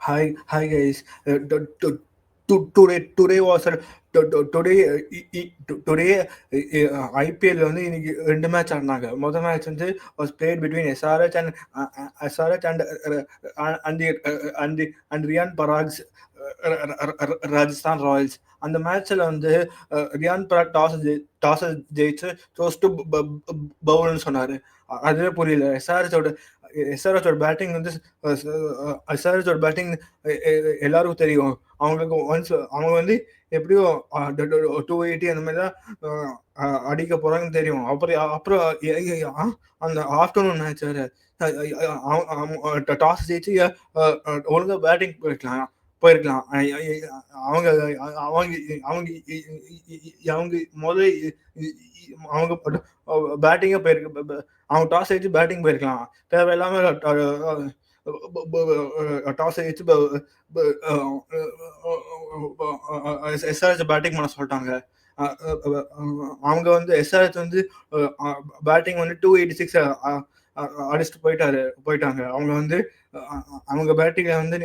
Hi guys. Today was today today IPL வந்து இன்னைக்கு ரெண்டு மேட்ச் ஆடினாங்க. முதல் மேட்ச் வந்து was played between SRH and Riyan Parag's Rajasthan Royals. அந்த மேட்ச்ல வந்து ரியான் பராக் டாஸ் ஜெயிச்சு க்ளோஸ் டு பவுல்னு சொன்னாரு. அதுவே புரியல. எஸ்ஆர்எச்சோட பேட்டிங் வந்து எஸ்ஆர்எச்சோட பேட்டிங் எல்லாருக்கும் தெரியும். அவங்களுக்கு ஒன்ஸ் அவங்க வந்து எப்படியும் 280 அந்த மாதிரி தான் அடிக்க போறாங்கன்னு தெரியும். அப்புறம் அந்த ஆஃப்டர்நூன் மேட்ச் வேற டாஸ் ஜெயிச்சு ஒழுங்கா பேட்டிங் போயிருக்கலாம். அவங்க அவங்க அவங்க அவங்க முதல்ல அவங்க பேட்டிங்கே போயிருக்கு. அவங்க டாஸ் ஜெயிச்சு பேட்டிங் போயிருக்கலாம். தேவையில்லாம டாஸ் ஜெயிச்சு எஸ்ஆர்எச் பேட்டிங் பண்ண சொல்லிட்டாங்க. அவங்க வந்து எஸ்ஆர்எச் வந்து பேட்டிங் வந்து 286 அடிச்சுட்டு போயிட்டாங்க. அவங்க வந்து அவங்க பேட்டிங்ல வந்து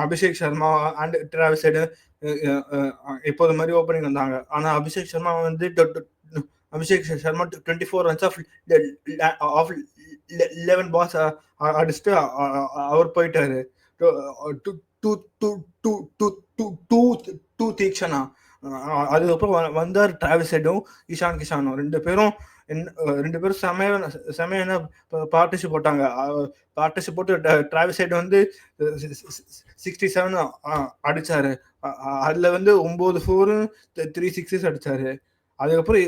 Abhishek Sharma and Travis Head எப்போது மாதிரி ஓப்பனிங் வந்தாங்க. ஆனா Abhishek Sharma 24 runs off 11 balls அடிச்சுட்டு அவர் போயிட்டாரு. தீக்ஷனா அதுக்கப்புறம் வந்தார் டிராவிஸ் ஹெட்டும் இஷான் கிஷானும். ரெண்டு பேரும் செமையான பார்ட்னர்ஷிப் போட்டாங்க. பார்ட்னர்ஷிப் போட்டு டிராவிஸ் ஹெட் வந்து 67 அடிச்சாரு. அதுல வந்து 9 4 3 6 அடிச்சாரு. அதுக்கப்புறம்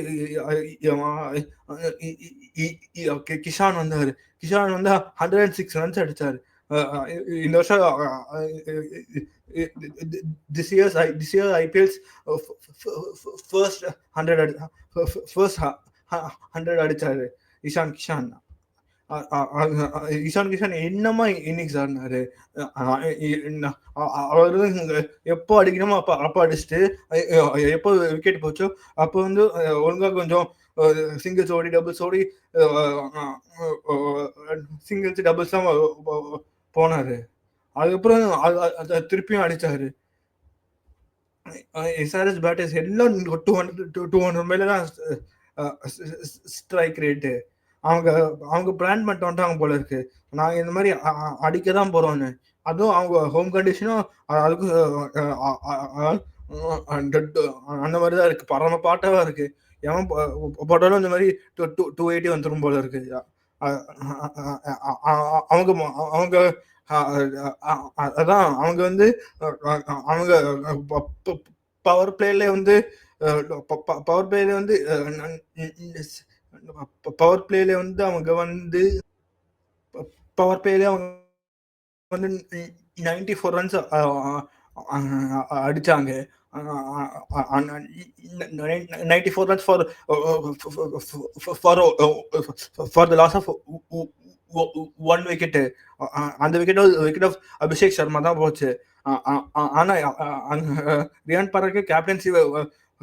கிஷான் வந்தாரு. கிஷான் வந்து 106 runs அடிச்சாரு. இந்த வருஷம் this year IPL's first 100 அடிச்சாரு இஷான் கிஷான். என்னமா இன்னிங்ஸ் ஆடினாரு. அவர் எப்போ அடிக்கணுமோ அப்போ அடிச்சுட்டு எப்போ விக்கெட் போச்சோ அப்போ வந்து ஒழுங்கா கொஞ்சம் சிங்கிள்ஸ் ஓடி டபுள்ஸ் ஓடி சிங்கிள்ஸ் டபுள்ஸ் தான் போனாரு. அதுக்கப்புறம் திருப்பியும் அடிச்சாரு. எஸ்ஆர்எஸ் பேட்டர்ஸ் எல்லாம் 200 மேல தான் ஸ்ட்ரைக் ரேட்டு. அவங்க பிளான் பண்ணிட்டு வந்துட்டாங்க போல இருக்கு. நாங்க இந்த மாதிரி அடிக்க தான் போறோம்னு. அதுவும் அவங்க ஹோம் கண்டிஷனும் அதுக்கு அந்த மாதிரிதான் இருக்கு. பரம பாட்டாவா இருக்கு. எவன் போட்டாலும் இந்த மாதிரி 280 வந்துடும் போல இருக்கு. அவங்க அதான் அவங்க வந்து அவங்க பவர் பிளேல வந்து அவங்க வந்து 94 runs அடிச்சாங்க. 94 runs for the loss of 1 wicket. அந்த விக்கெட் ஆஃப் அபிஷேக் சர்மா தான் போச்சு. ஆனா ரியான் பராக்கு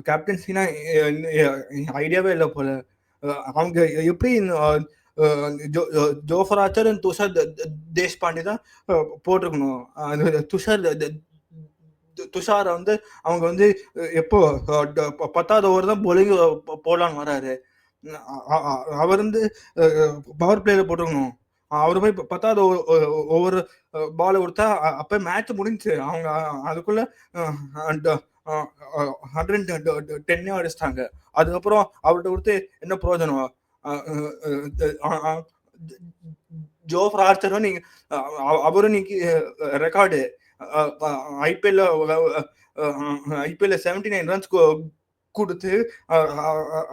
கேப்டன்சினா ஐடியாவே இல்லை போல. அவங்க எப்படி ஜோஃபர் ஆர்ச்சர் துஷார் தேஷ்பாண்டே தான் போட்டிருக்கணும். துஷார் வந்து அவங்க வந்து எப்போ 10வது ஓவர் தான் போலிங் போடலான்னு வராரு. அவர் வந்து பவர் பிளேல போட்டிருக்கணும். அவர் போய் 10வது ஓவர் பால் கொடுத்தா அப்ப மேட்ச் முடிஞ்சு. அவங்க அதுக்குள்ள 110 அடிச்சிட்டாங்க. அதுக்கப்புறம் அவர்கிட்ட கொடுத்து என்ன பிரயோஜனம்? ஜோஃபர் ஆர்ச்சரும் நீங்க அவரும் நீங்க ரெக்கார்டு ஐபிஎல்ல 79 runs கொடுத்து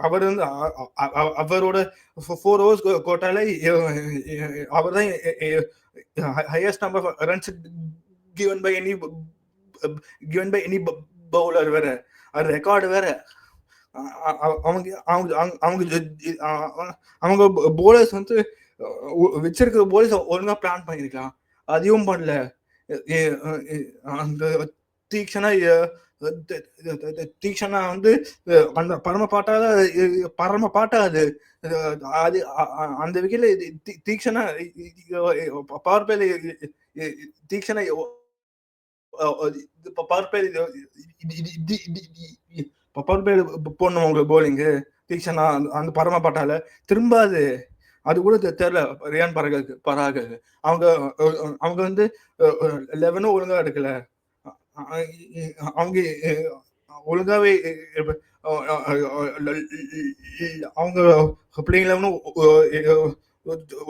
அவர் வந்து அவரோட 4 overs கோட்டால அவர் தான் highest number runs given by any bowler வேற. அது ரெக்கார்டு வேற. அவங்க போலர்ஸ் வந்து வச்சிருக்கிற போலர்ஸ் ஒழுங்கா பிளான் பண்ணிருக்கலாம். அதையும் பண்ணல. அந்த தீக்ஷனா தீக்ஷனா வந்து அந்த பரம பாட்டா அது அது அந்த விக்கையில தீக்ஷனா பவர் பிளேல Theekshana power play power play போடணும் உங்களுக்கு போலிங்கு தீக்ஷனா அந்த பரம பாட்டால திரும்ப அது கூட தெரியல ரியான் பராக அவங்க அவங்க வந்து 11 ஒழுங்கா எடுக்கல அவங்க ஒழுங்காவே அவங்க பிள்ளைங்கள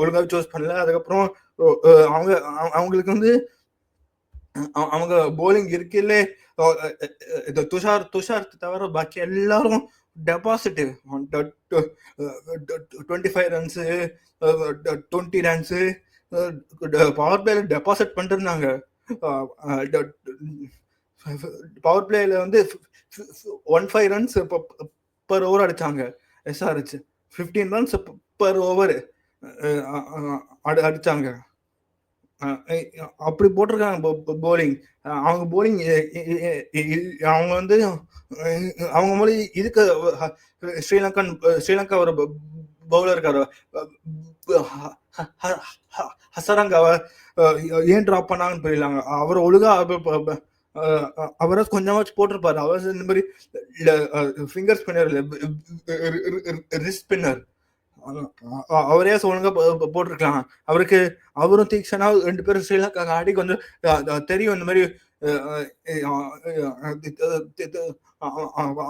ஒழுங்காவே சூஸ் பண்ணல. அதுக்கப்புறம் அவங்க அவங்களுக்கு வந்து அவங்க போலிங் இருக்கையில துஷார் தவிர பாக்கி எல்லாரும் டெபாசிட் 25 ரன்ஸு 20 ரன்ஸு பவர் பிளேல டெபாசிட் பண்ணிட்டு இருந்தாங்க. பவர் பிளேல வந்து 15 ரன்ஸ் பர் ஓவர் அடிச்சாங்க எஸ்ஆர்ஹெச். 15 ரன்ஸ் பர் ஓவர் அடிச்சாங்க. அப்படி போட்டிருக்காங்க போலிங். அவங்க போலிங் அவங்க வந்து அவங்க மொழி இதுக்கு ஸ்ரீலங்கா ஒரு பவுலர் இருக்காரு ஹசரங்காவை ஏன் டிராப் பண்ணாங்கன்னு தெரியலாங்க. அவர் ஒழுங்கா அவரை கொஞ்சமாச்சு போட்டிருப்பாரு. அவர் இந்த மாதிரி ஃபிங்கர் ஸ்பின்னர் ரிஸ்ட் ஸ்பின்னர் அவரே ஒழுங்கா போட்டிருக்கலாம். அவரும் தீக்ஷனா 2 பேரும் ஸ்ரீலங்கா ஆடி கொஞ்சம் தெரியும் இந்த மாதிரி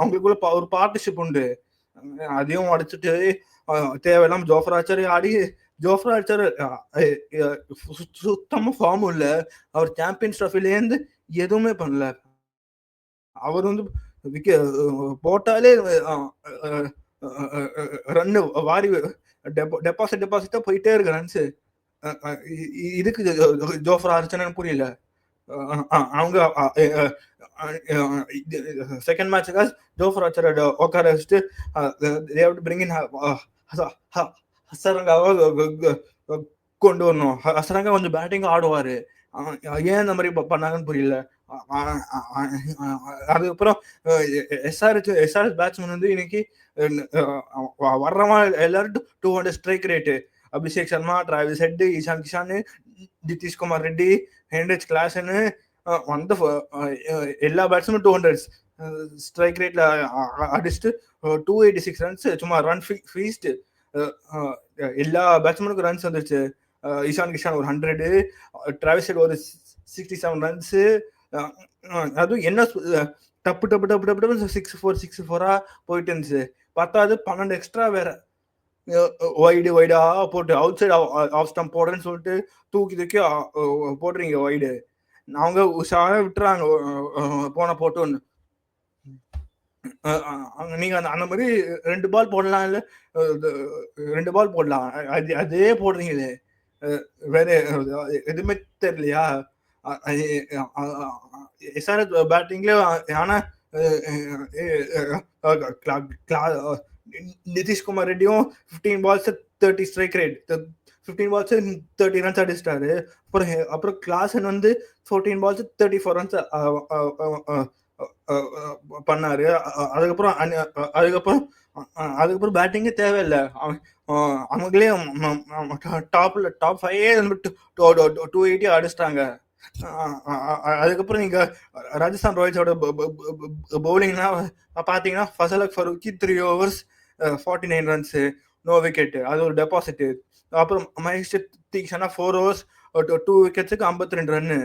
அவங்களுக்குள்ள ஒரு பார்ட்னர்ஷிப் உண்டு. அதையும் அடிச்சுட்டு தேவையில்லாம ஜோஃப்ரா ஆர்ச்சர் ஆடி ஜோஃப்ரா ஆர்ச்சர் சுத்தமா ஃபார்ம் இல்ல. அவர் சாம்பியன்ஸ் ட்ராஃபிலேருந்து எதுவுமே பண்ணல. அவர் வந்து போட்டாலே ரன்னு வாரி டெபாசிட்டா போயிட்டே இருக்கு ரன்ஸ். இதுக்கு ஜோஃப்ரா ஆர்ச்சர்னு புரியல. அவங்க செகண்ட் மேட்சுக்கு ஜோஃப்ரா ஆர்ச்சர் உட்கார வச்சுட்டு பிரிங் இன் ஹசரங்காவை கொண்டு வரணும். ஹசரங்கா கொஞ்சம் பேட்டிங் ஆடுவாரு. ஏன் இந்த மாதிரி பண்ணாங்கன்னு புரியல. அதுக்கப்புறம் எஸ்ஆர்எஸ் பேட்ஸ்மேன் வந்து இன்னைக்கு வர்றவன் எல்லாரும் 200 strike rate. Abhishek Sharma, Travis Head, Ishan Kishan, Nitish Kumar Reddy, Heinrich Klaasen வந்த எல்லா பேட்ஸ்மேனும் 200 ஸ்ட்ரைக் ரேட்ல அடிச்சுட்டு 286 ரன்ஸ் சும்மா ரன் ஃபீஸ்ட். எல்லா பேட்ஸ்மேனுக்கும் ரன்ஸ் வந்துருச்சு. ஈஷான் கிஷான் ஒரு 100, டிராவிஸ் ஹெட் ஒரு 67 ரன்ஸ். அதுவும் என்ன டப்பு டப்பு டப்பு டப்பு டப்பு 6-4 போயிட்டு இருந்துச்சு. பத்தாவது 12 எக்ஸ்ட்ரா வேற வைடா போட்டு அவுட் சைடு ஆஃப் ஸ்டம்ப் போடுறேன்னு சொல்லிட்டு தூக்கி போடுறீங்க வைடு. அவங்க உஷாரா விட்டுறாங்க போட்டுன்னு. நீங்க அந்த மாதிரி 2 பால் போடலாம், இல்ல 2 பால் போடலாம். அதே போடுறீங்களே, வேற எதுவுமே தெரியலையா? எஸ்ஆர்எஸ் பேட்டிங்ல ஆனா நிதிஷ்குமார் ரெட்டியும் 15 balls 30 strike rate, 15 balls 30 runs அடிச்சிட்டாரு. அப்புறம் கிளாசன் வந்து 14 பால்ஸ் 34 ரன்ஸ் பண்ணாரு. அதுக்கப்புறம் பேட்டிங்கே தேவையில்லை. அவங்களே டாப் 5 280 அடிச்சிட்டாங்க. அதுக்கப்புறம் நீங்க ராஜஸ்தான் ராயல்ஸோட பவுலிங்னா பாத்தீங்கன்னா Fazal Farooqi 3 overs 49 runs, no wicket, அது ஒரு டெபாசிட். அப்புறம் மகேஷ் தீக்ஷனா 4 overs 2 விக்கெட்ஸுக்கு 52 ரன்னு,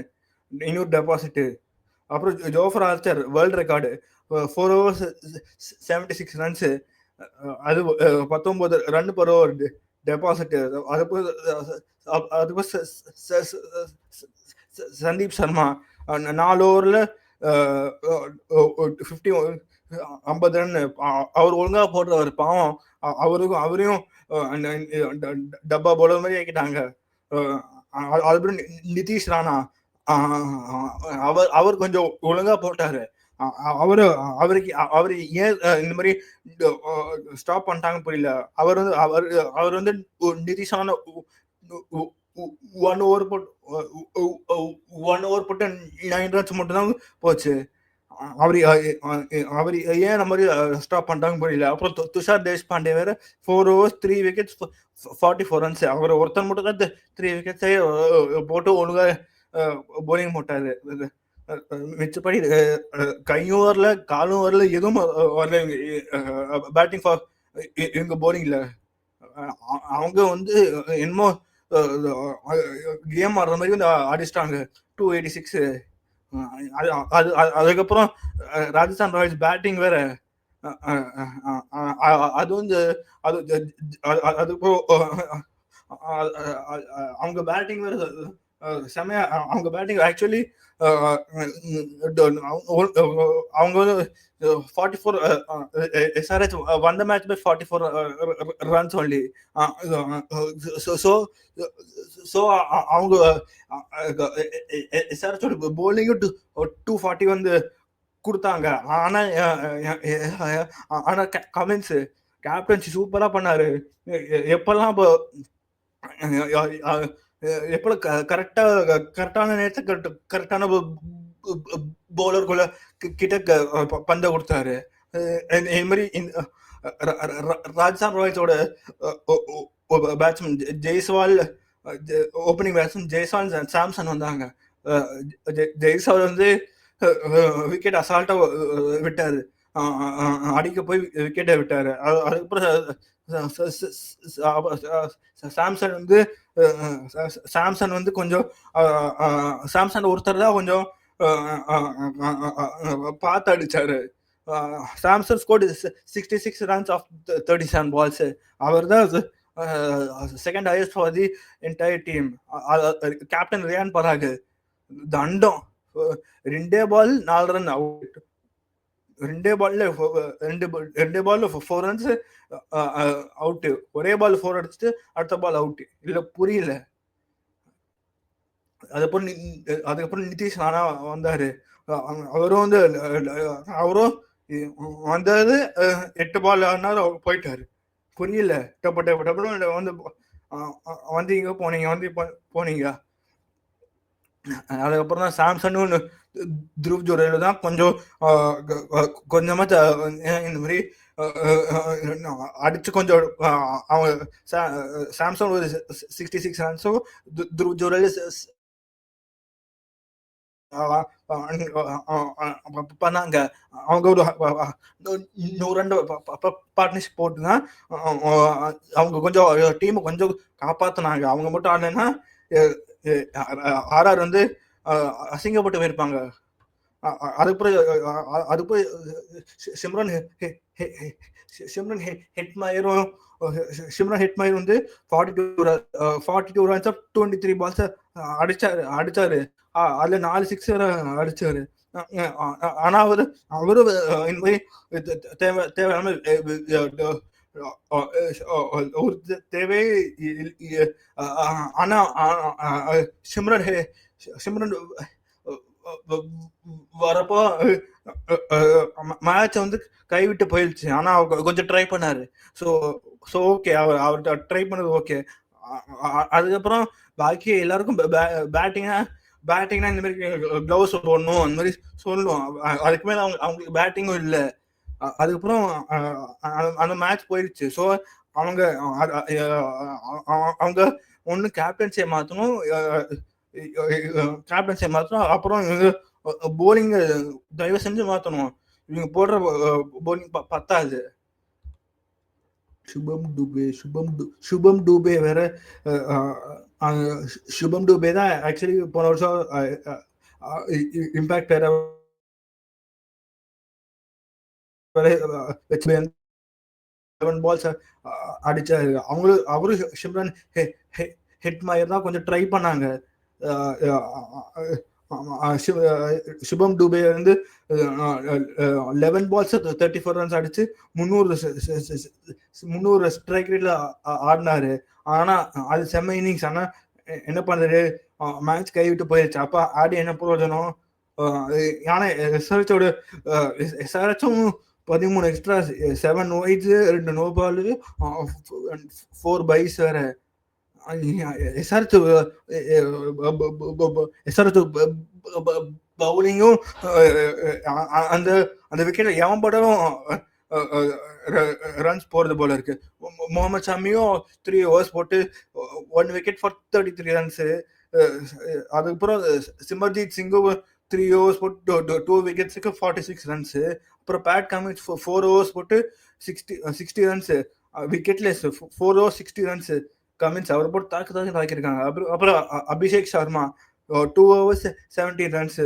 இன்னொரு டெபாசிட். அப்புறம் Jofra Archer world record 4 overs 76 runs, அது 19 ரன் பர் ஓவர் டெபாசிட். அதுக்கு சந்தீப் சர்மா 4 ஓவர்ல 50 ரன். அவர் ஒழுங்கா போடுறவர் பாவம், அவரையும் டப்பா போல மாதிரி ஆக்கிட்டாங்க. அதுக்கப்புறம் நிதிஷ் ராணா அவர் கொஞ்சம் ஒழுங்கா போட்டாரு. அவரு ஏன் இந்த மாதிரி ஸ்டாப் பண்ணிட்டாங்க புரியல. அவர் வந்து நிதிஷான 1 ஓவர் போட்டு 9 ரன்ஸ் மட்டும் தான் போச்சு. அவரு அவரு ஏன் அந்த மாதிரி ஸ்டாப் பண்ணிட்டாங்கன்னு புரியல. அப்புறம் துஷார் தேஷ்பாண்டே வேற 4 ஓவர்ஸ் 3 விக்கெட்ஸ் 44 ரன்ஸ். அவர் ஒருத்தர் மட்டும் தான் 3 விக்கெட்ஸே போட்டு ஒழுங்கா போலிங் போட்டாரு. மிச்சப்படி கையும் வரல, காலும் வரல, எதுவும் வரல பேட்டிங் ஃபார் இவங்க போலிங்ல. அவங்க வந்து என்னமோ கேம் ஆடுற மாதிரி வந்து அடிச்சிட்டாங்க 286. அதுக்கப்புறம் ராஜஸ்தான் ராயல்ஸ் பேட்டிங் வேற. அது வந்து அது அது அவங்க பேட்டிங் வேற செமையா. அவங்க பேட்டிங் ஆக்சுவலி அவங்க வந்து 44 SRH won the match by 44 runs only. So அவங்க SRH bowling 240 வந்து கொடுத்தாங்க. ஆனா கமின்ஸ் கேப்டன்சி சூப்பரா பண்ணாரு. எப்பெல்லாம் கரெக்டான நேரத்தை கரெக்டான பவுலருக்குள்ள கிட்ட பந்த கொடுத்தாரு. இது மாதிரி ராஜஸ்தான் ராயல்ஸோட batsman Jaiswal, opening batsman Jaiswal Samson வந்தாங்க. ஜெய்ஸ்வால் வந்து விக்கெட் அசால்ட்டா விட்டாரு, அடிக்க போய் விக்கெட்டை விட்டாரு. அதுக்கப்புறம் சாம்சன் வந்து கொஞ்சம் சாம்சன் ஒருத்தர் தான் கொஞ்சம் பார்த்து அடிச்சாரு. Samson scored 66 runs off 37 balls. அவர் தான் second highest for the entire team. Captain Riyan Parag தண்டம் 2 ball 4 run அவுட். 2 ball 4 runs அவுட். ஒரே பால் 4 அடிச்சுட்டு அடுத்த பால் அவுட். இல்ல புரியல. அதுக்கப்புறம் நிதிஷ் ராணா வந்தாரு. அவரும் வந்தது 8 பால் ஆனாரு, அவர் போயிட்டாரு. புரியல. வந்து வந்தீங்க போனீங்க. அதுக்கப்புறம் தான் சாம்சன் துருவ் ஜுரேல் தான் கொஞ்சமா இந்த மாதிரி அடிச்சு கொஞ்சம் அவங்க சாம்சன் ஒரு 66 ரன்ஸும் துருவ் ஜுரேல் பண்ணாங்க. அவங்க ஒரு 100 ரன் பார்ட்னர்ஷிப் போட்டுதான் அவங்க கொஞ்சம் டீமை கொஞ்சம் காப்பாத்தினாங்க. அவங்க மட்டும் ஆடலைன்னா ஆர்ஆர் வந்து அசிங்கப்பட்டு போயிருப்பாங்க. அதுக்கு சிம்ரன் ஹெட்மயர் வந்து 42 runs ஆஃப் 23 balls அடிச்சாரு. அதுல 4 6 அடிச்சாரு. ஆனா அவரு இந்த மாதிரி தேவையான ஒரு தேவை. ஆனா சிம்ரன் வரப்போ மேட்ச் வந்து கைவிட்டு போயிடுச்சு. ஆனா அவர் கொஞ்சம் ட்ரை பண்ணாரு. ஸோ ஓகே, அவர் ட்ரை பண்ணது ஓகே. அதுக்கப்புறம் பாக்கி எல்லாருக்கும் பேட்டிங்னா இந்த மாதிரி க்ளவுஸ் போடணும் அந்த மாதிரி சொல்லணும். அதுக்கு மேல அவங்களுக்கு பேட்டிங்கும் இல்லை. அதுக்கப்புறம் அந்த மேட்ச் போயிடுச்சு. ஸோ அவங்க ஒன்று கேப்டன்சியை மாற்றணும், அப்புறம் போலிங் தயவு செஞ்சு மாற்றணும். இவங்க போடுற போலிங் பத்தாது. சுபம் டூபே வேற. சுபம் டூபே தான் ஆக்சுவலி போன வருஷம் இம்பாக்ட் வேற பால்ஸ் அடிச்சாரு. அவரு சிம்ரன் ஹெட்மயர் தான் கொஞ்சம் ட்ரை பண்ணாங்க. சுபம் டூபே வந்து 11 balls 34 runs அடிச்சு 300 ஸ்ட்ரைக் ரேட்ல ஆடினாரு. ஆனா அது செம்ம இன்னிங்ஸ். ஆனா என்ன பண்றது, மேட்ச் கைவிட்டு போயிடுச்சு. அப்ப ஆடி என்ன பிரயோஜனம்? ஆனா எஸ்ஆர்எச்சும் 13 extra, 7 wides 2 no ball 4 byes வேற. எஸ்ஆர்எச் பவுலிங்கும் அந்த அந்த விக்கெட்ல எவன் போட்டாலும் ரன்ஸ் போறது போல இருக்கு. முகமது ஷமியும் 3 overs போட்டு 1 wicket ஃபார் 33 ரன்ஸ். அதுக்கப்புறம் சிமர்ஜித் சிங்கும் 3 overs போட்டு 2 wicketsக்கு 46 ரன்ஸ். அப்புறம் பேட் கமின்ஸ் 4 overs போட்டு 60 runs. Wicketless 4 overs 60 runs. Cummins அவர் போட்டு தாக்கு தாக்கியிருக்காங்க. அப்புறம் அபிஷேக் சர்மா 2 overs 17 ரன்ஸ்.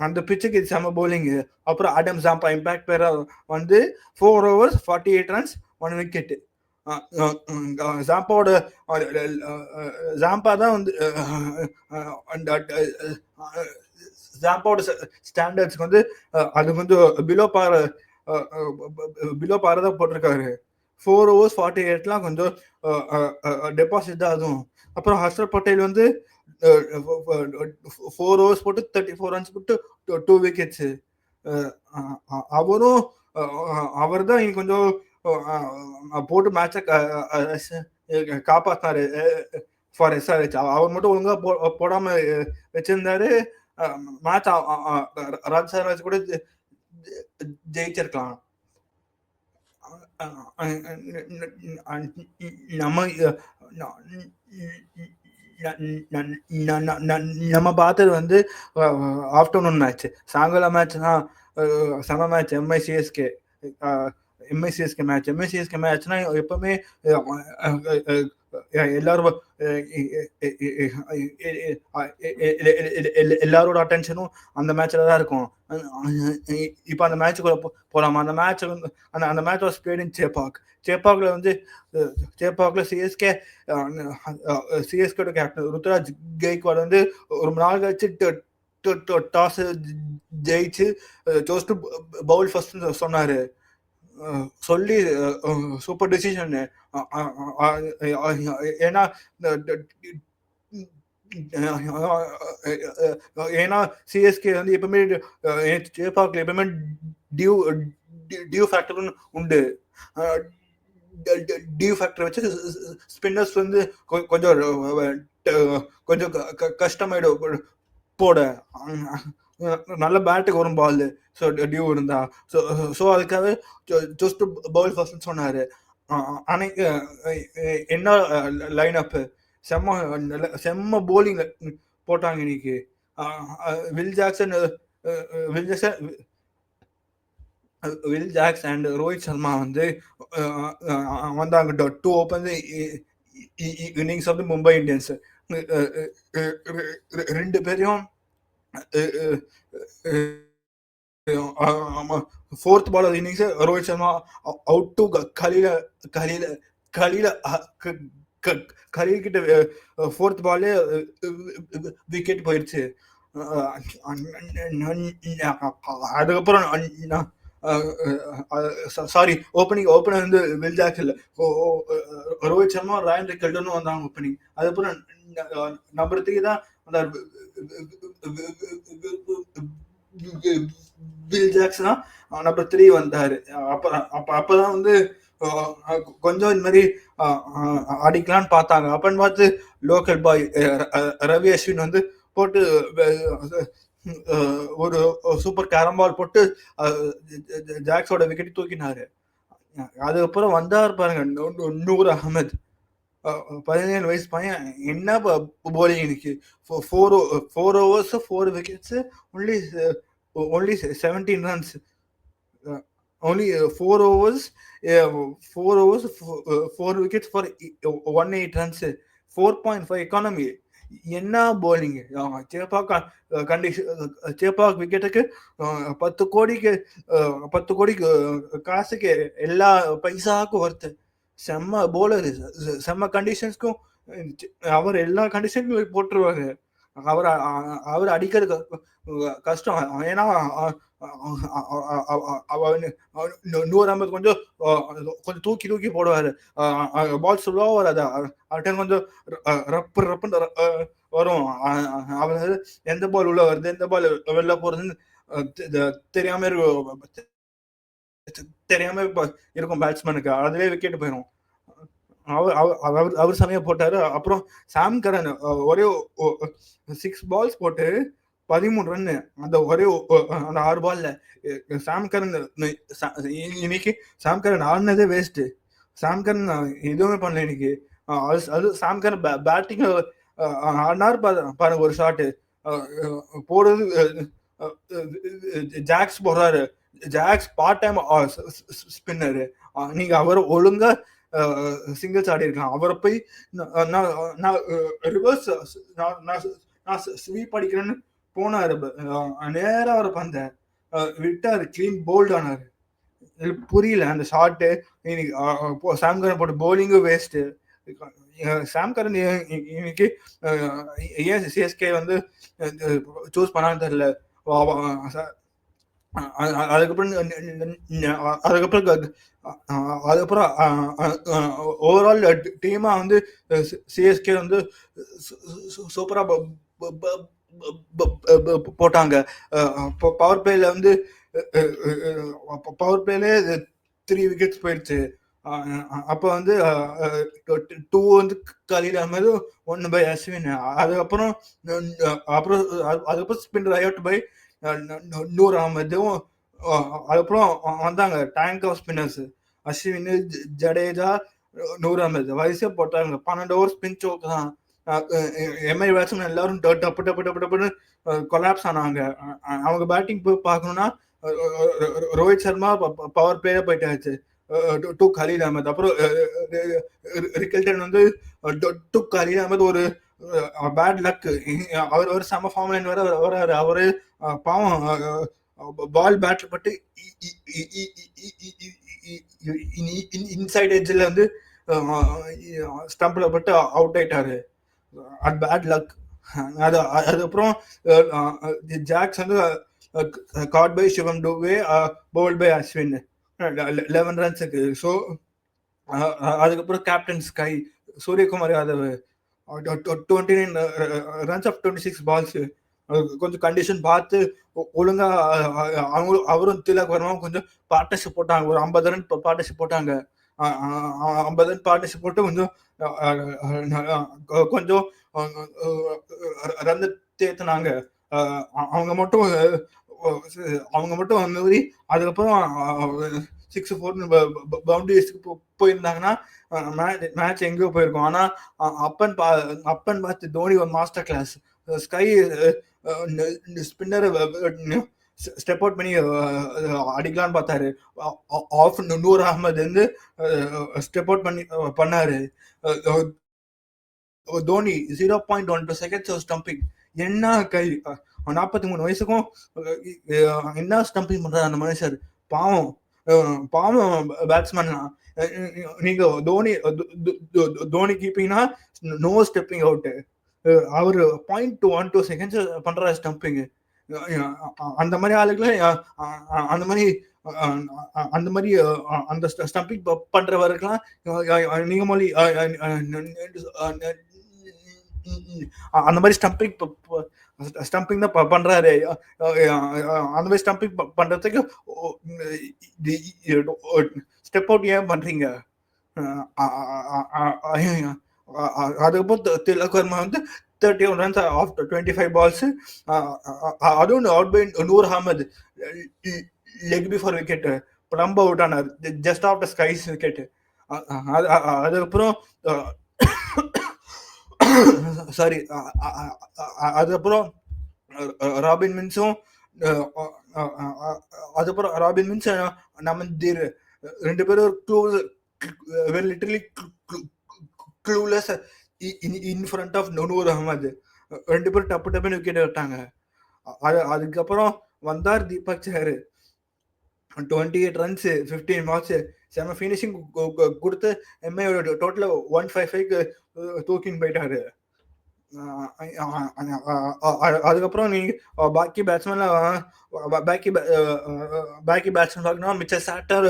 அந்த பிச்சுக்கு செம பவுலிங். அப்புறம் ஆடம் ஜாம்பா இம்பாக்ட் பேரா வந்து 4 overs 48 ரன்ஸ் 1 wicket. ஜாம்பாவோட ஜாம்பா தான் வந்து ஜாம்பாவோட ஸ்டாண்டர்ட்ஸ்க்கு வந்து அது வந்து பிலோ பார தான் போட்டிருக்காரு. 4 overs 48 கொஞ்சம் டெபாசிட் தான் அதுவும். அப்புறம் ஹர்ஷர் பட்டேல் வந்து 4 overs போட்டு 34 ரன்ஸ் போட்டு 2 wickets. அவரும் அவர் தான் இன்னும் கொஞ்சம் போட்டு மேட்சை காப்பாத்தினாரு ஃபார் SRH. அவர் மட்டும் ஒழுங்கா போடாம வச்சிருந்தாரு, மேட்ச் ராஜ் கூட ஜெயிச்சிருக்கலாம். நம்ம பார்த்தது வந்து ஆஃப்டர்நூன் மேட்ச், சாயங்காலம் மேட்ச் தான் செம மேட்ச். எம்ஐசிஎஸ்கே மேட்ச்னா எப்பவுமே எல்லாரும் எல்லாரோட அட்டென்ஷனும் அந்த மேட்ச்ல தான் இருக்கும். இப்போ அந்த மேட்சுக்குள்ள போலாமா? அந்த மேட்ச் அந்த மேட்ச் வாஸ் பிளேட் இன் சேப்பாக்ல வந்து சேப்பாக்ல சிஎஸ்கேட கேப்டன் ருத்ராஜ் கெய்க்வாட் வந்து ஒரு நாள் கழிச்சு டாஸ் ஜெயிச்சு சோஸ் டு பவுல் ஃபர்ஸ்ட் சொன்னாரு. சொல்லி சூப்பர் டிசிஷன். ஏன்னா சிஎஸ்கே வந்து எப்பவுமே சேப்பாக்ல எப்பவுமே டியூ ஃபேக்டர் உண்டு. டியூ ஃபேக்டர் வச்சு ஸ்பின்னர்ஸ் வந்து கொஞ்சம் கஷ்டமாயிடும் போட. நல்ல பேட்டுக்கு வரும் பால், ஸோ டியூ இருந்தா. ஸோ அதுக்காக ஜஸ்ட் பவுல் ஃபர்ஸ்ட் சொன்னாரு. அன்னைக்கு என்ன லைன் அப் செம்ம போலிங் போட்டாங்க இன்னைக்கு. Will Jacks and Rohit Sharma வந்து வந்தாங்க. 2 open innings of Mumbai Indians. 2 பேரையும் fourth ball innings Rohit Sharma out to Khaleel கிட்ட ஃபோர்த் பாலே விக்கெட் போயிடுச்சு. அதுக்கப்புறம் சாரி ஓப்பனர் வந்து வில் ஜாக்ஸ் இல்ல, ரோஹித் சர்மா ராயன் ரிக்கல்டனும் வந்தாங்க ஓப்பனிங். அதுக்கப்புறம் நம்பர் 3 தான் அந்த வில் ஜாக்ஸ் தான் நம்பர் 3 வந்தாரு. அப்பதான் வந்து கொஞ்சம் இந்த மாதிரி அடிக்கலான்னு பார்த்தாங்க. அப்பன்னு பார்த்து லோக்கல் பாய் ரவி அஸ்வின் வந்து போட்டு ஒரு சூப்பர் கேரம் பால் போட்டு ஜாக்ஸோட விக்கெட் தூக்கினாரு. அதுக்கப்புறம் வந்தாரு பாருங்க நூர் அகமது, 17 வயசு பையன். என்ன போலிங் இன்னைக்கு! 4 overs 4 wickets, only 17 runs. Only 4 overs 4 wickets for 18 runs, 4.5 economy. என்ன போலிங்! சேப்பாக் விக்கெட்டுக்கு 10 கோடிக்கு காசுக்கு எல்லா பைசாவுக்கும் வருது. செம்ம போலர், செம்ம கண்டிஷன்ஸ்க்கும் அவர் எல்லா கண்டிஷனுக்கும் போட்டுருவாரு. அவர் அடிக்கிறது கஷ்டம். ஏன்னா 150 கொஞ்சம் தூக்கி போடுவாரு. பால் ஸ்லோவா வராது, கொஞ்சம் ரப்புன்னு வரும். அவர் எந்த பால் உள்ள வருது எந்த பால் வெளில போறதுன்னு தெரியாம இருக்கும் பேட்ஸ்மேனுக்கு. அதுவே விக்கெட் போயிடும். அவர் செமையா போட்டாரு. அப்புறம் சாம் கரன் ஒரே 6 பால்ஸ் போட்டு 13 ரன்னு. அந்த ஒரே அந்த 6 பால்ல சாம் கரன் இன்னைக்கு சாம் கரன் ஆடினதே வேஸ்ட். சாம் கரன் எதுவுமே பண்ணல இன்னைக்கு. அது சாம் கரன் பேட்டிங் ஆடினார் பாருங்க ஒரு ஷாட்டு போடுறது. ஜாக்ஸ் போடுறாரு. Jacks part time spinner. நீங்க அவர் ஒழுங்கா சிங்கிள்ஸ் ஆடி இருக்கலாம். அவரை போய் நான் ரிவர்ஸ் நான் ஸ்வீப் அடிக்கிறேன்னு போனாரு. நேரா அவரை பந்த விட்டாரு, கிளீன் போல்ட் ஆனாரு. புரியல அந்த ஷாட்டு. இன்னைக்கு சாம் கரன் போட்ட போலிங்கும் வேஸ்ட். சாம் கரன் இன்னைக்கு ஏன் சிஎஸ்கே வந்து சூஸ் பண்ணான்னு தெரியல. அதுக்கப்புறம் ஓவரால் டீமா வந்து சிஎஸ்கே வந்து சூப்பரா போட்டாங்க. பவர் பிளேல வந்து பவர் பிளேல 3 விக்கெட்ஸ் போயிடுச்சு. அப்ப வந்து 2 வந்து கலீல் அஹ்மது, 1 பை அஸ்வின். அதுக்கப்புறம் ஸ்பின் அவுட் பை நூர் அகமதும். அதுக்கப்புறம் வந்தாங்க tank of spinners, Ashwin, Jadeja, Noor Ahmad வயசே போட்டாங்க. 12 ஓவர் ஸ்பின் சோக் தான். எம்ஐ பேட்ஸ்மேன் எல்லாரும் டப்பு டப்பு டப்பு டப்புன்னு கொலாப்ஸ் ஆனாங்க. அவங்க பேட்டிங் போய் பார்க்கணும்னா ரோஹித் சர்மா பவர் பிளேல போயிட்டாச்சு டு கலீல் அஹமத். அப்புறம் ரிக்கல்டன் வந்து டு கலீல் அஹமத். ஒரு பேட் லக். அவர் செம ஃபார்ம்ல வர வராரு. அவரு பாவம் பால் பேட்ல பட்டு இன்சைட் எட்ஜ்ல வந்து ஸ்டம்ப்ல பட்டு அவுட் ஆயிட்டாரு. Bad luck. அதுக்கப்புறம் ஜாக்ஸ் வந்து caught by Shivam Dube, bowled by Ashwin 11 ரன்ஸுக்கு. ஸோ அதுக்கப்புறம் captain SKY Suryakumar Yadav 29 runs off 26 balls. கொஞ்சம் கண்டிஷன் பார்த்து ஒழுங்கா அவரும் திலக் வர்மாவும் கொஞ்சம் பார்ட்னர்ஷிப் போட்டாங்க. ஒரு 50 ரன் பார்ட்னர்ஷிப் போட்டாங்க. 50 ரன் பார்ட்னர்ஷிப் போட்டு கொஞ்சம் ரன் தேத்துனாங்க. அவங்க மட்டும் அந்த மாதிரி. அதுக்கப்புறம் 6-4 பவுண்டரிஸ்க்கு போயிருந்தாங்கன்னா மேட்ச் எங்கேயோ போயிருக்கும். ஆனா அப்பன் பார்த்து தோனி ஒரு master class. Sky spinner step out பண்ணி அடிக்கலான்னு பார்த்தாரு. ஆஃப் நூர் அகமது வந்து ஸ்டெப் அவுட் பண்ணாரு. Dhoni 0.12 seconds stumping. என்ன கை 43 வயசுக்கும் என்ன ஸ்டம்பிங் பண்றாரு அந்த மனுஷர். பாவம் பேட்ஸ்மேன். நீங்க தோனி கீப்பிங்னா நோ ஸ்டெப்பிங் அவுட். அவரு 0.12 செகண்ட்ஸ் பண்ற ஸ்டம்பிங். அந்த மாதிரி ஆளுகளை அந்த மாதிரி அந்த ஸ்டம்பிங் பண்றவருக்கெல்லாம் நீங்க மொழி அந்த மாதிரி ஸ்டம்பிங் தான் பண்றாரு. அந்த மாதிரி ஸ்டம்பிங் பண்றதுக்கு ஸ்டெப் அவுட் ஏன் பண்றீங்க? அதுக்கப்புறம் திலக் வர்மா வந்து 31 runs after 25 balls. அதுவும் out by Noor Ahmad. Leg before wicket plumb out ஆனார் ஜஸ்ட் ஆஃப்டர் ஸ்கைஸ் விக்கெட். அதுக்கப்புறம் சாரி அதுக்கப்புறம் ராபின் மின்ஸும் நமந்தீர் 2 பேரும் literally clueless in front of Noor Ahmad. 2 பேரும் டப்பு டப்புன்னு விக்கெட் விட்டாங்க. அதுக்கப்புறம் வந்தார் தீபக் சஹர் 28 runs 15 balls செம ஃபினிஷிங் கொடுத்து எம்ஐ டோட்டல் 155 தூக்கின்னு போயிட்டாரு. அதுக்கப்புறம் நீ பாக்கி பேட்ஸ்மேன் பார்க்கணும். மிச்சல் சாண்டர்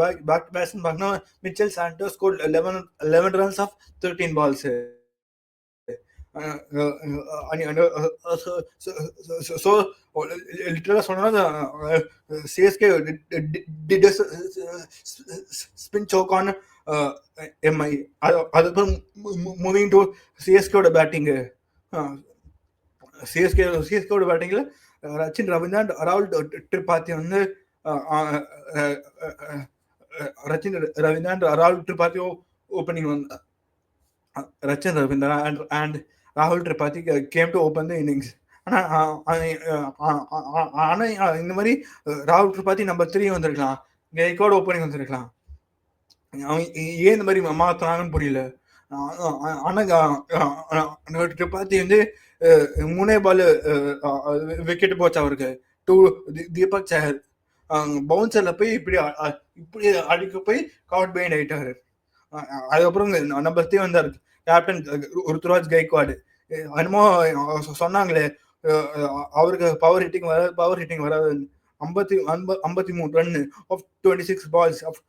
பாக்கி பேட்ஸ்மேன் பார்க்கணும். Mitchell Santner score 11 runs of 13 balls. So literally சொன்னா CSK did a spin choke on MI. அதுக்கப்புறம் மூவிங் டு சிஎஸ்கேவோட பேட்டிங்கு. சிஎஸ்கேவோட பேட்டிங்ல ரச்சின் ரவீந்திரா அண்ட் ராகுல் திரிபாதி வந்து ரச்சின் ரவீந்திரா அண்ட் ராகுல் திரிபாதி ஓப்பனிங் வந்து ரச்சின் ரவீந்திரா அண்ட் ராகுல் Tripathi came to open the innings. ஆனா இந்த மாதிரி ராகுல் திரிபாதி நம்பர் 3 வந்திருக்கலாம், கெய்க்வாட் ஓப்பனிங் வந்திருக்கலாம். அவன் ஏன் இந்த மாதிரி மாத்தினாங்கன்னு புரியல. ஆனா திரிபாதி வந்து 3 பால் விக்கெட் போச்சு அவருக்கு. தீபக் சஹர் பவுன்சர்ல போய் இப்படி அடிக்க போய் கவுட் பெயின் ஆயிட்டாரு. அதுக்கப்புறம் நம்பர் 3 வந்தாரு கேப்டன் ருத்துராஜ் கெய்க்வாட். என்னமோ சொன்னாங்களே அவருக்கு பவர் ஹிட்டிங் வராது. 53 run off 26 balls off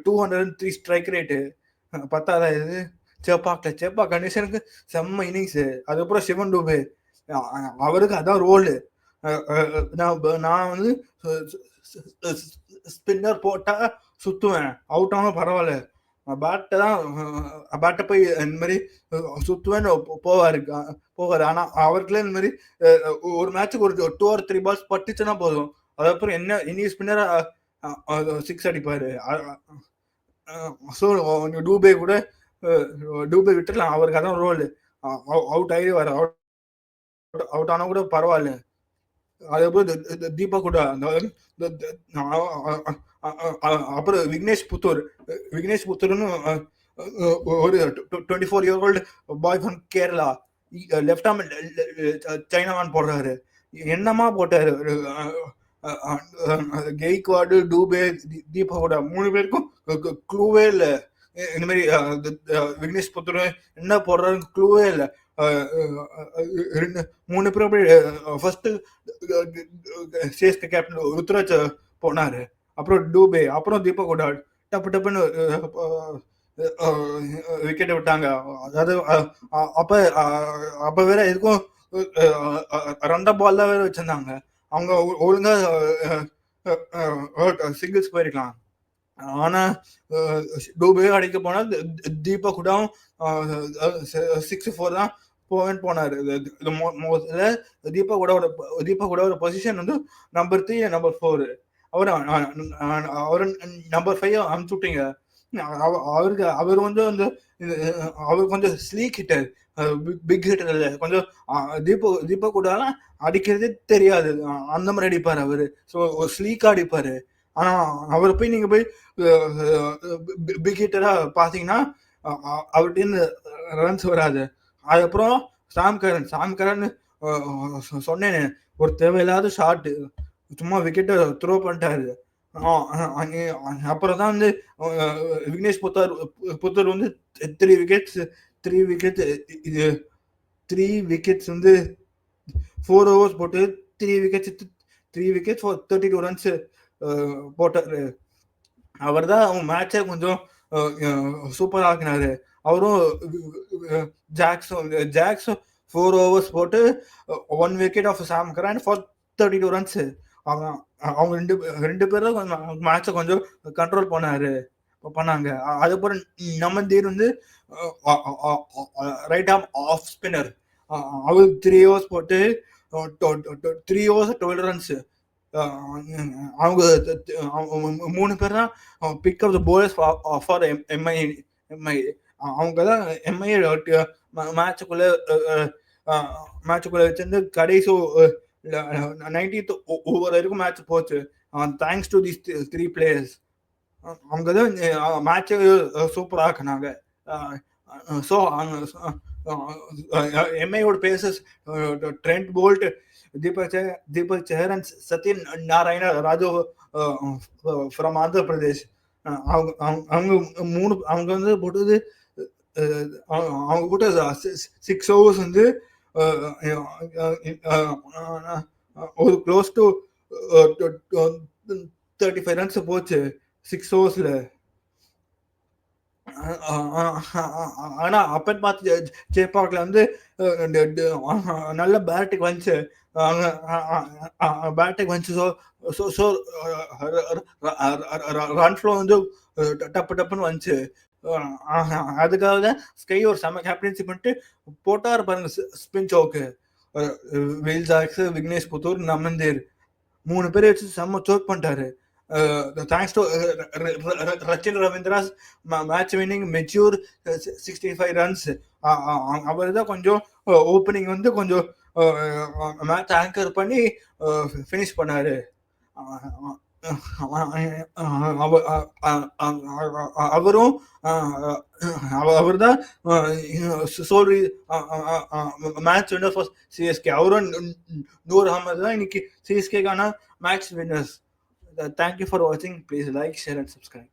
203 strike rate. பத்தாதா இது சேப்பா கண்டிஷனுக்கு செம்ம இன்னிங்ஸ். அதுக்கப்புறம் சிவன் டூபே அவருக்கு அதான் ரோலு. நான் வந்து ஸ்பின்னர் போட்டா சுத்துவேன், அவுட் ஆனாலும் பரவாயில்ல, பேட்டை போய் இந்த மாதிரி சுத்துவேன்னு போவாரு. ஆனா அவருக்குள்ள இந்த மாதிரி ஒரு மேட்சுக்கு ஒரு 2 or 3 பால்ஸ் பட்டுச்சுன்னா போதும், அதுக்கப்புறம் என்ன இனி ஸ்பின்னர் 6 அடிப்பாரு. ஸோ டூபே விட்டுலாம், அவருக்கு அதான் ரோல். அவுட் ஆகிடுவாரு, அவுட் ஆனா கூட பரவாயில்ல. அதுக்கப்புறம் தீபா கூட அப்புறம் விக்னேஷ் புத்தூர்னு ஒரு 24 year old boy from Kerala, left arm chinaman போடுறாரு. என்னமா போட்டாரு. கெய்க்வாடு, டூபே, தீபா கூட 3 பேருக்கும் க்ளூவே இல்லை. இந்த மாதிரி விக்னேஷ் புத்தூர் என்ன போடுறாரு க்ளூவே இல்லை. 3 பேரும் ஃபர்ஸ்ட் சிஎஸ்கே கேப்டன் ருத்ராஜ் போனாரு, அப்புறம் டூபே, அப்புறம் தீபக் கூட டப்புன்னு விக்கெட்டை விட்டாங்க. அதாவது அப்ப வேற எதுக்கும் 2 பால் தான் வேற வச்சிருந்தாங்க. அவங்க ஒழுங்கா சிங்கிள்ஸ் போயிருக்கலாம். ஆனா டூபே அடிக்க போனா தீபக் கூட 6-4 தான் போனாரு. தீபக் கூட ஒரு பொசிஷன் வந்து நம்பர் 3 நம்பர் 4. அவர் நம்பர் 5 அனுப்பிச்சு விட்டீங்க. அவர் வந்து அவர் கொஞ்சம் ஸ்லீக் ஹிட்டர், பிக் ஹிட்டர் இல்லை. கொஞ்சம் தீபக் கூட அடிக்கிறதே தெரியாது, அந்த மாதிரி அடிப்பாரு அவரு. ஸோ ஸ்லீக்கா அடிப்பாரு. ஆனா அவரை போய் நீங்க போய் பிக் ஹிட்டரா பாத்தீங்கன்னா அவர்கிட்ட ரன்ஸ் வராது. அதுக்கப்புறம் சாம் கரன் சொன்னேன்னு ஒரு தேவையில்லாத ஷாட், சும்மா விக்கெட்டை த்ரோ பண்ணிட்டாரு. அப்புறம் தான் வந்து விக்னேஷ் புத்தூர் வந்து 3 விக்கெட்ஸ் வந்து 4 overs போட்டு 3 விக்கெட்ஸ் ஃபார் 32 runs போட்டாரு. அவர் தான் அவங்க மேட்சை கொஞ்சம் சூப்பர் ஆக்கினாரு. அவரும் ஜாக்ஸ் 4 overs போட்டு 1 wicket off Sam Curran for 32 runs. அவங்க ரெண்டு பேரும் மேட்சை கொஞ்சம் கண்ட்ரோல் பண்ணாங்க. அதுக்கப்புறம் நமந்தீர் வந்து ரைட் ஆர்ம் ஆஃப் ஸ்பின்னர், அவர் 3 overs போட்டு 3 overs 12 runs. அவங்க 3 பேர் தான் pick up the bowlers for Mi. அவங்க தான் எம்ஐ மேட்சுக்குள்ள வச்சிருந்து கடைசி 90th over வரைக்கும் மேட்ச் போச்சு. Thanks to these 3 players. அவங்க தான் மேட்சை சூப்பர் ஆக்குனாங்க. ஸோ எம்ஐயோட pacers Trent Boult, Deepak Chahar and Satyanarayana Raju from Andhra Pradesh. அவங்க வந்து போட்டது அவங்க போட்ட 6 overs வந்து ஒரு க்ளோஸ் டு 35 runs போச்சு 6 overs. ஆனா அப்பன்னு பார்த்து ஜெய்பாக்ல வந்து நல்ல பேட்டிங் வந்துச்சு. ஸோ ரன் ஃப்ளோ வந்து டப்புன்னு வந்துச்சு. அதுக்காக தான் ஸ்கை ஒரு செம கேப்டன்சி பண்ணிட்டு போட்டார் பாருங்க ஸ்பின் சோக்கு. வெயில் ஜாக்ஸ், விக்னேஷ் புத்தூர், நமந்தேர் 3 பேரை வச்சு செம்ம சோக் பண்ணிட்டாரு. Thanks to Rachin Ravindra's match winning mature 65 runs. அவர் தான் கொஞ்சம் ஓப்பனிங் வந்து கொஞ்சம் மேட்ச் ஆங்கர் பண்ணி ஃபினிஷ் பண்ணாரு. அவரும் அவர் தான் சோல்ரி மேட்ச் வின்னர் ஃபார் சிஎஸ்கே. அவரும் நூர் அகமது தான் இன்னைக்கு சிஎஸ்கேக்கான மேட்ச் வின்னர்ஸ். தேங்க்யூ ஃபார் வாட்சிங். Please like, share and subscribe.